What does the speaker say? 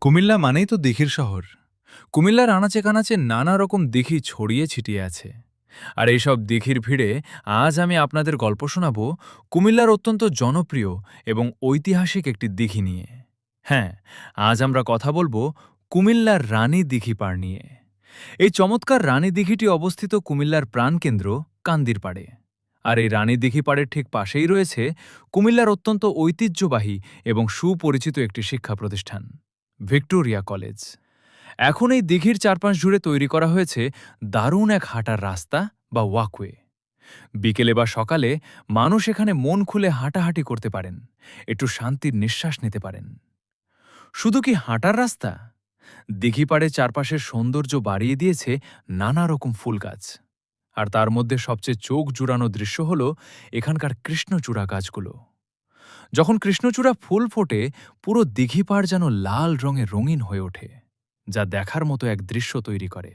কুমিল্লা মানেই তো দিঘির শহর। কুমিল্লার আনাচে কানাচে নানা রকম দিঘি ছড়িয়ে ছিটিয়ে আছে। আর এইসব দিঘির ভিড়ে আজ আমি আপনাদের গল্প শোনাব কুমিল্লার অত্যন্ত জনপ্রিয় এবং ঐতিহাসিক একটি দিঘি নিয়ে। হ্যাঁ, আজ আমরা কথা বলবো কুমিল্লার রানী দিঘি পাড় নিয়ে। এই চমৎকার রানী দিঘিটি অবস্থিত কুমিল্লার প্রাণকেন্দ্র কান্দির পাড়ে। আর এই রানী দিঘি পাড়ের ঠিক পাশেই রয়েছে কুমিল্লার অত্যন্ত ঐতিহ্যবাহী এবং সুপরিচিত একটি শিক্ষা প্রতিষ্ঠান, ভিক্টোরিয়া কলেজ। এখন এই দিঘির চারপাশ জুড়ে তৈরি করা হয়েছে দারুণ এক হাঁটার রাস্তা বা ওয়াকওয়ে। বিকেলে বা সকালে মানুষ এখানে মন খুলে হাঁটাহাঁটি করতে পারেন, একটু শান্তির নিঃশ্বাস নিতে পারেন। শুধু কি হাঁটার রাস্তা? দিঘিপাড়ে চারপাশের সৌন্দর্য বাড়িয়ে দিয়েছে নানা রকম ফুল গাছ। আর তার মধ্যে সবচেয়ে চোখ জুড়ানো দৃশ্য হল এখানকার কৃষ্ণচূড়া গাছগুলো। যখন কৃষ্ণচূড়া ফুল ফোটে, পুরো দিঘিপাড় যেন লাল রঙে রঙিন হয়ে ওঠে, যা দেখার মতো এক দৃশ্য তৈরি করে।